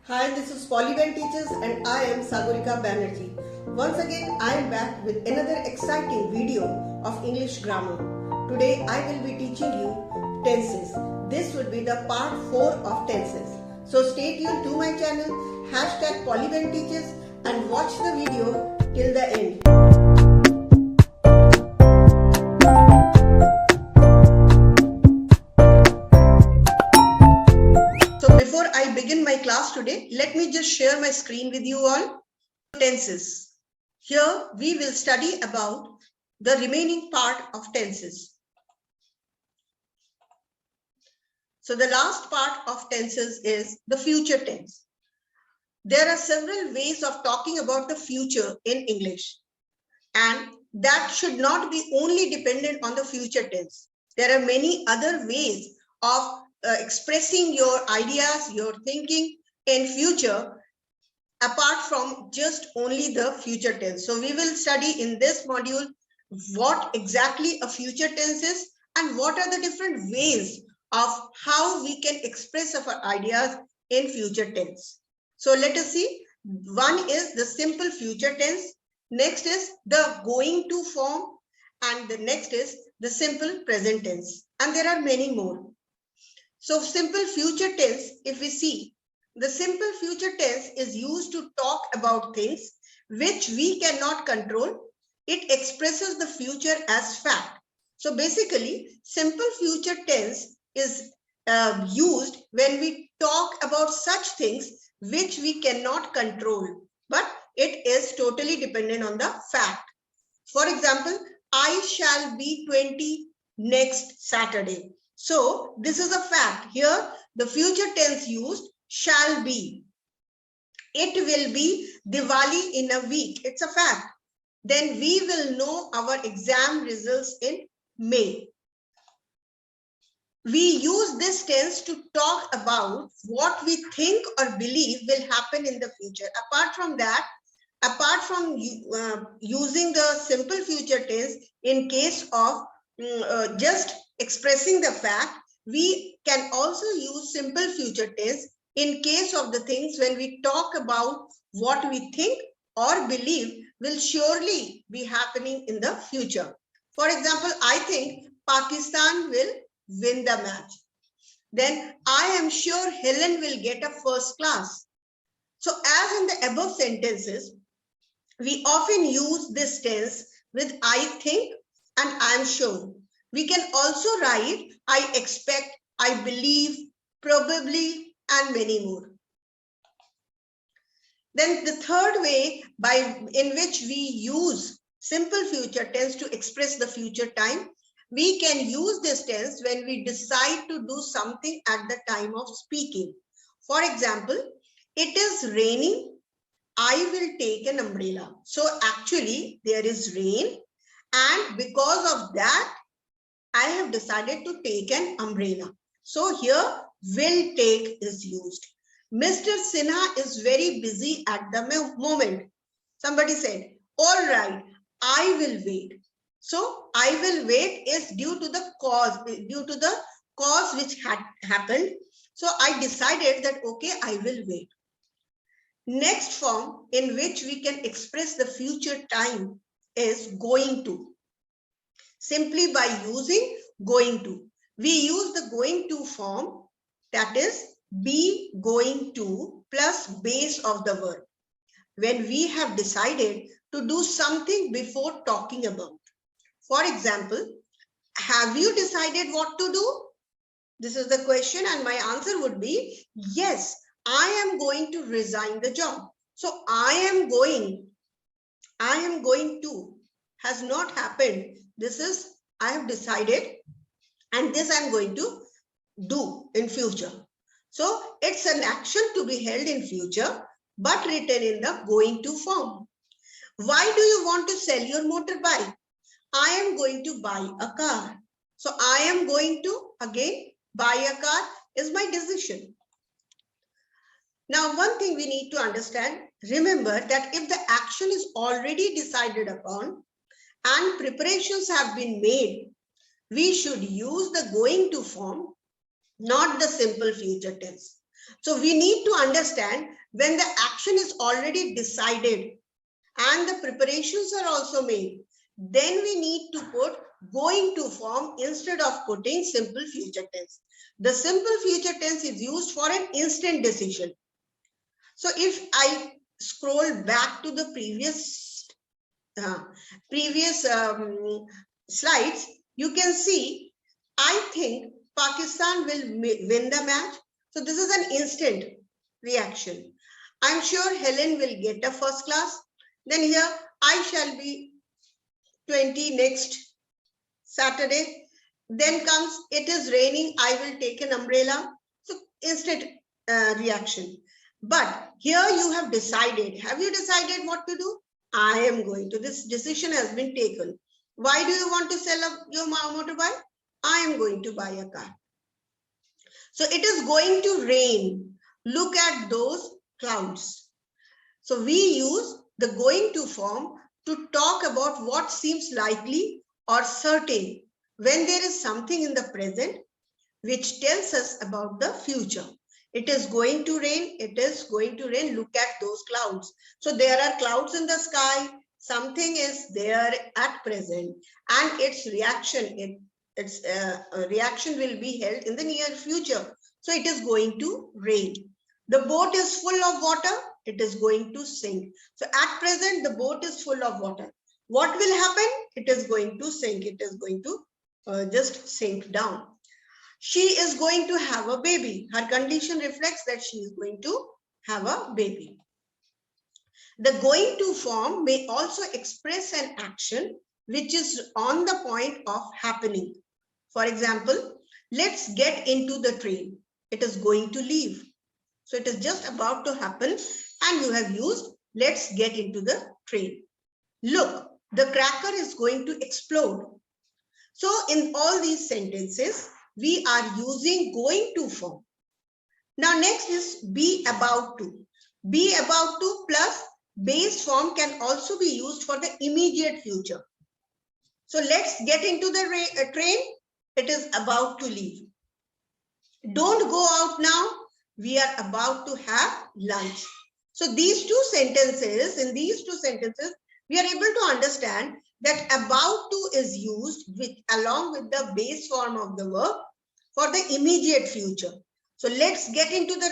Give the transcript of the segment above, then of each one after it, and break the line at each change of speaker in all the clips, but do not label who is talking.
Hi, this is Polygon Teachers and I am Sagorika Banerjee. Once again, I am back with another exciting video of English grammar. Today, I will be teaching you tenses. This would be the part 4 of tenses. So stay tuned to my channel, #Polygon Teachers, and watch the video till the end. So before I begin my class today, let me just share my screen with you all. Tenses. Here we will study about the remaining part of tenses. So the last part of tenses is the future tense. There are several ways of talking about the future in English, and that should not be only dependent on the future tense. There are many other ways of expressing your ideas, your thinking in future apart from just only the future tense. So we will study in this module what exactly a future tense is and what are the different ways of how we can express our ideas in future tense. So let us see. One is the simple future tense. Next is the going to form. And the next is the simple present tense. And there are many more. So simple future tense, if we see, the simple future tense is used to talk about things which we cannot control. It expresses the future as fact. So basically, simple future tense is used when we talk about such things which we cannot control, but it is totally dependent on the fact. For example, I shall be 20 next Saturday. So this is a fact. Here, the future tense used shall be. It will be Diwali in a week. It's a fact. Then we will know our exam results in May. We use this tense to talk about what we think or believe will happen in the future. Apart from that, apart from using the simple future tense in case of just expressing the fact, we can also use simple future tense in case of the things when we talk about what we think or believe will surely be happening in the future. For example, I think Pakistan will win the match. Then I am sure Helen will get a first class. So as in the above sentences, we often use this tense with I think and I am sure. We can also write I expect, I believe, probably, and many more. Then the third way in which we use simple future tense to express the future time, we can use this tense when we decide to do something at the time of speaking. For example, it is raining. I will take an umbrella. So actually there is rain, and because of that, I have decided to take an umbrella. So here will take is used. Mr. Sinha is very busy at the moment. Somebody said, all right, I will wait. So I will wait is due to the cause which had happened. So I decided that, okay, I will wait. Next form in which we can express the future time is going to. Simply by using going to. We use the going to form, that is be going to plus base of the verb when we have decided to do something before talking about. For example, have you decided what to do? This is the question, and my answer would be yes. I am going to resign the job. So I am going to has not happened. This is I have decided, and this I'm going to do in future. So it's an action to be held in future, but written in the going to form. Why do you want to sell your motorbike? I am going to buy a car. So I am going to, again, buy a car is my decision. Now, one thing we need to understand, remember that if the action is already decided upon and preparations have been made, we should use the going to form, not the simple future tense. So we need to understand when the action is already decided and the preparations are also made, then we need to put going to form instead of putting simple future tense. The simple future tense is used for an instant decision. So if I scroll back to the previous slides, you can see, I think Pakistan will win the match. So this is an instant reaction. I'm sure Helen will get a first class. Then here, I shall be 20 next Saturday. Then comes, it is raining, I will take an umbrella. So instant reaction. But here you have decided. Have you decided what to do? I am going to. This decision has been taken. Why do you want to sell your motorbike? I am going to buy a car. So it is going to rain. Look at those clouds. So we use the going to form to talk about what seems likely or certain when there is something in the present which tells us about the future. It is going to rain. It is going to rain. Look at those clouds. So there are clouds in the sky. Something is there at present, and its reaction, its reaction will be held in the near future. So it is going to rain. The boat is full of water. It is going to sink. So at present, the boat is full of water. What will happen? It is going to sink. It is going to just sink down. She is going to have a baby. Her condition reflects that she is going to have a baby. The going to form may also express an action which is on the point of happening. For example, let's get into the train. It is going to leave. So it is just about to happen, and you have used let's get into the train. Look, the cracker is going to explode. So in all these sentences, we are using going to form. Now next is be about to. Be about to plus base form can also be used for the immediate future. So let's get into the train. It is about to leave. Don't go out now. We are about to have lunch. So these two sentences, in these two sentences, we are able to understand that about to is used along with the base form of the verb for the immediate future. So let's get into the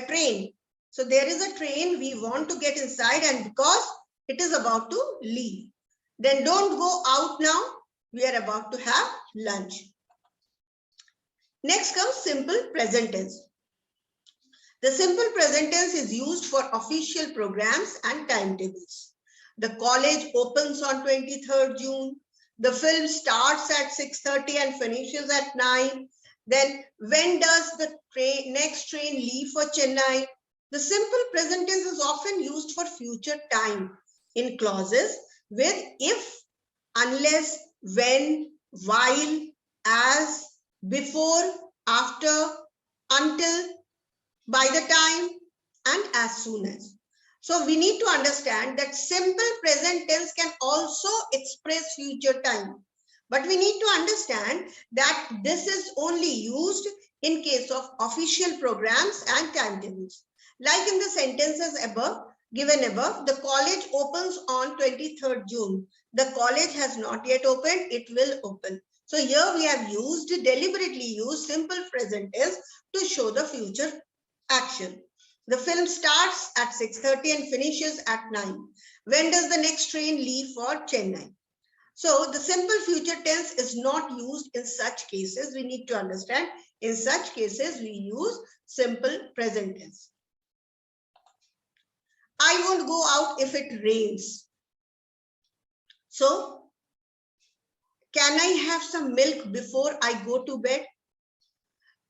train. So there is a train, we want to get inside, and because it is about to leave. Then don't go out now, we are about to have lunch. Next comes simple present tense. The simple present tense is used for official programs and timetables. The college opens on 23rd June. The film starts at 6:30 and finishes at 9. Then when does the next train leave for Chennai? The simple present tense is often used for future time in clauses with if, unless, when, while, as, before, after, until, by the time, and as soon as. So we need to understand that simple present tense can also express future time. But we need to understand that this is only used in case of official programs and timetables. Like in the sentences given above, the college opens on 23rd June. The college has not yet opened, it will open. So here we have deliberately used simple present tense to show the future action. The film starts at 6:30 and finishes at 9. When does the next train leave for Chennai? So the simple future tense is not used in such cases. We need to understand, in such cases we use simple present tense. I won't go out if it rains. So can I have some milk before I go to bed?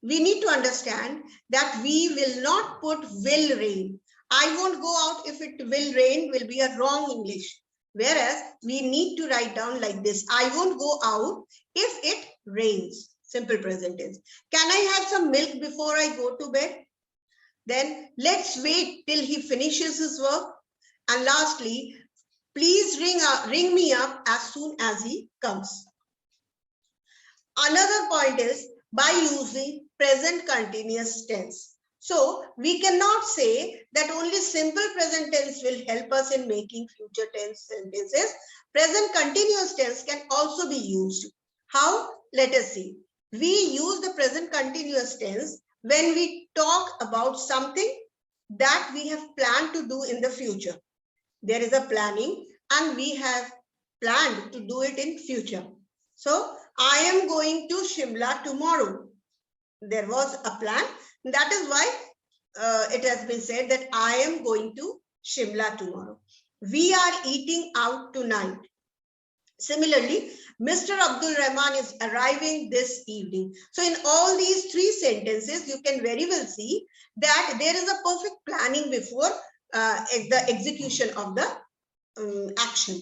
We need to understand that we will not put will rain. I won't go out if it will rain will be a wrong English. Whereas we need to write down like this. I won't go out if it rains. Simple present tense. Can I have some milk before I go to bed? Then let's wait till he finishes his work. And lastly, please ring me up as soon as he comes. Another point is by using present continuous tense. So we cannot say that only simple present tense will help us in making future tense sentences. Present continuous tense can also be used. How? Let us see. We use the present continuous tense when we talk about something that we have planned to do in the future. There is a planning and we have planned to do it in future. So I am going to Shimla tomorrow. There was a plan. That is why it has been said that I am going to Shimla tomorrow. We are eating out tonight. Similarly, Mr. Abdul Rahman is arriving this evening. So in all these three sentences, you can very well see that there is a perfect planning before the execution of the action.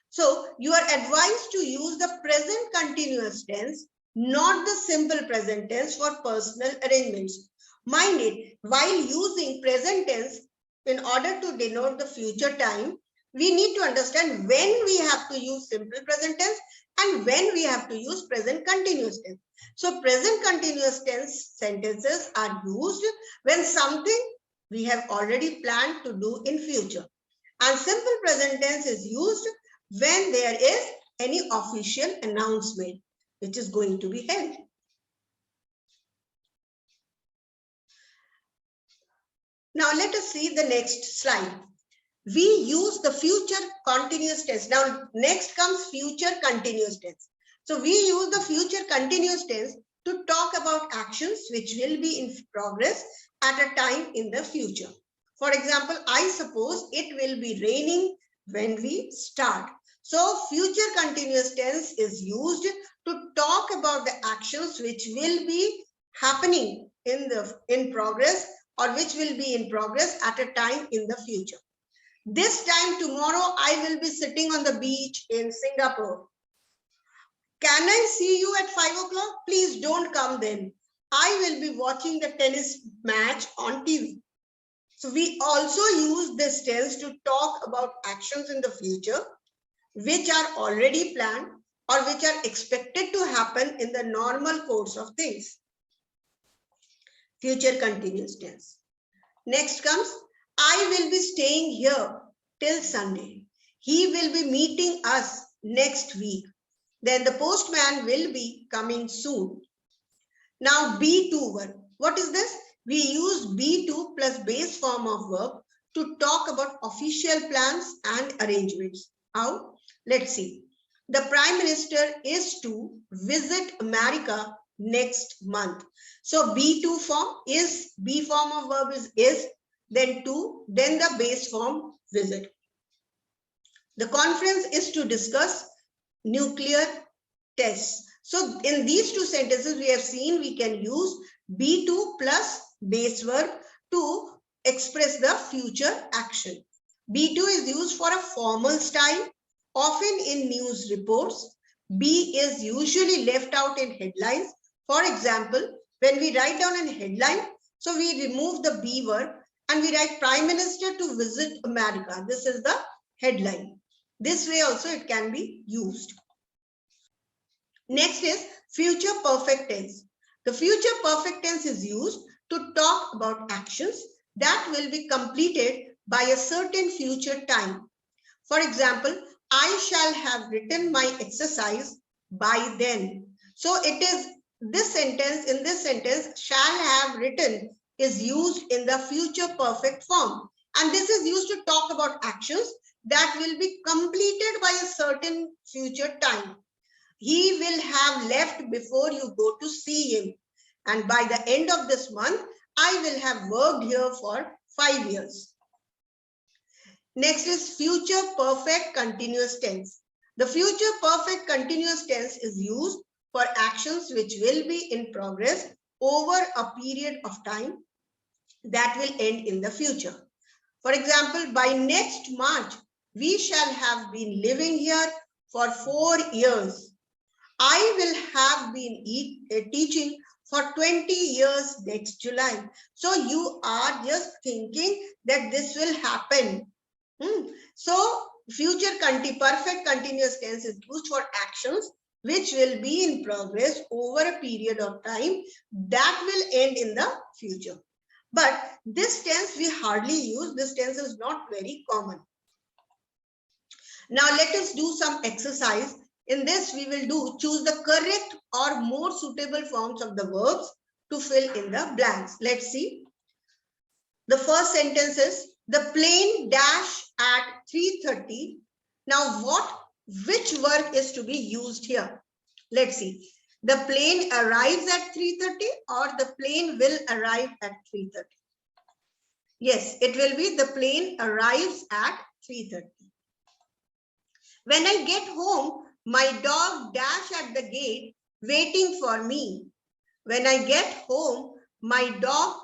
So you are advised to use the present continuous tense, not the simple present tense for personal arrangements. Mind it, while using present tense in order to denote the future time, we need to understand when we have to use simple present tense and when we have to use present continuous tense. So present continuous tense sentences are used when something we have already planned to do in future. And simple present tense is used when there is any official announcement which is going to be held. Now let us see the next slide. We use the future continuous tense. Now next comes future continuous tense. So we use the future continuous tense to talk about actions which will be in progress at a time in the future. For example, I suppose it will be raining when we start. So future continuous tense is used to talk about the actions which will be happening in progress or which will be in progress at a time in the future. This time tomorrow, I will be sitting on the beach in Singapore. Can I see you at 5 o'clock? Please don't come then. I will be watching the tennis match on TV. So we also use this tense to talk about actions in the future, which are already planned or which are expected to happen in the normal course of things. Future continuous tense. Next comes, I will be staying here till Sunday. He will be meeting us next week. Then the postman will be coming soon. Now be2 verb. What is this? We use be2 plus base form of verb to talk about official plans and arrangements. How? Let's see. The Prime Minister is to visit America next month. So be2 form is, be form of verb is, then to, then the base form visit. The conference is to discuss nuclear tests. So in these two sentences we have seen we can use be2 plus base verb to express the future action. be2 is used for a formal style, often in news reports. Be is usually left out in headlines. For example, when we write down a headline, so we remove the be verb and we write Prime Minister to visit America. This is the headline. This way also it can be used. Next is future perfect tense. The future perfect tense is used to talk about actions that will be completed by a certain future time. For example, I shall have written my exercise by then. So it is this sentence, in this sentence, shall have written is used in the future perfect form. And this is used to talk about actions that will be completed by a certain future time. He will have left before you go to see him. And by the end of this month, I will have worked here for 5 years. Next is future perfect continuous tense. The future perfect continuous tense is used for actions which will be in progress over a period of time that will end in the future. For example, by next March, we shall have been living here for 4 years. I will have been teaching for 20 years next July. So you are just thinking that this will happen. So future perfect continuous tense is used for actions which will be in progress over a period of time that will end in the future. But this tense we hardly use. This tense is not very common. Now let us do some exercise. In this we will choose the correct or more suitable forms of the verbs to fill in the blanks. Let's see. The first sentence is, the plane dash at 3:30. Now which verb is to be used here? Let's see. The plane arrives at 3:30 or the plane will arrive at 3:30? Yes, it will be the plane arrives at 3:30. When I get home, my dog dash at the gate waiting for me. When I get home, my dog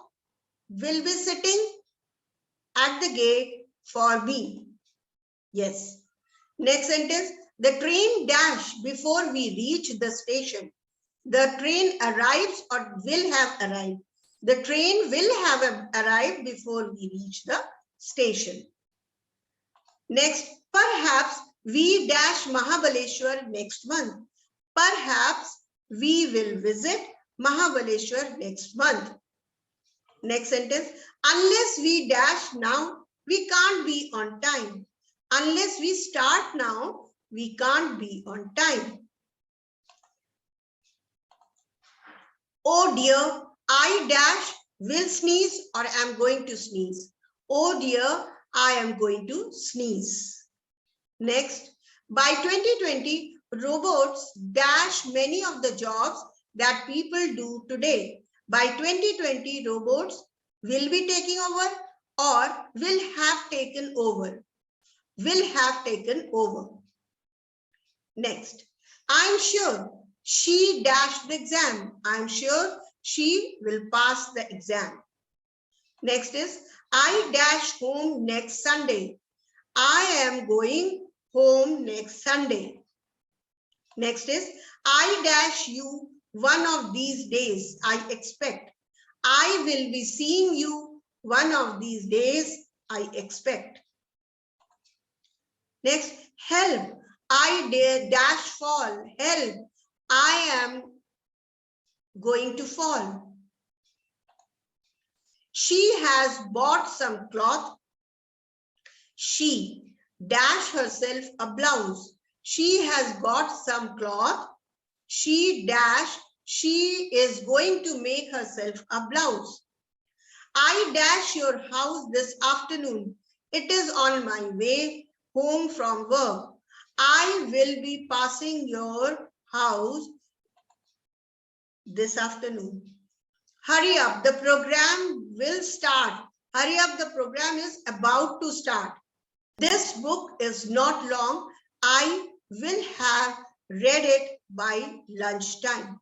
will be sitting at the gate for me. Yes. Next sentence, the train dash before we reach the station. The train arrives or will have arrived. The train will have arrived before we reach the station. Next, perhaps we dash Mahabaleshwar next month. Perhaps we will visit Mahabaleshwar next month. Next sentence, unless we dash now, we can't be on time. Unless we start now, we can't be on time. Oh dear, I dash will sneeze or am going to sneeze. Oh dear, I am going to sneeze. Next, by 2020, robots dash many of the jobs that people do today. By 2020, robots will be taking over or will have taken over. Will have taken over. Next, I'm sure she dashed the exam. I'm sure she will pass the exam. Next is, I dash home next Sunday. I am going home next Sunday. Next is, I dash you one of these days, I expect. I will be seeing you one of these days, I expect. Next, help, I dash fall. Help, I am going to fall. She has bought some cloth. She dash herself a blouse. She has got some cloth. She dash, she is going to make herself a blouse. I dash your house this afternoon. It is on my way home from work. I will be passing your house this afternoon. Hurry up, the program will start. Hurry up, the program is about to start. This book is not long. I will have read it by lunchtime.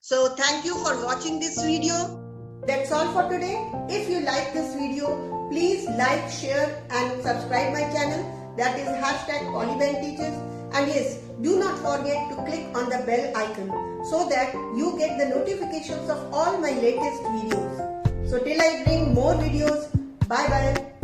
So thank you for watching this video. That's all for today. If you like this video, please like, share and subscribe my channel. That is #PolyBenTeaches. And yes, do not forget to click on the bell icon so that you get the notifications of all my latest videos. So till I bring more videos, bye bye.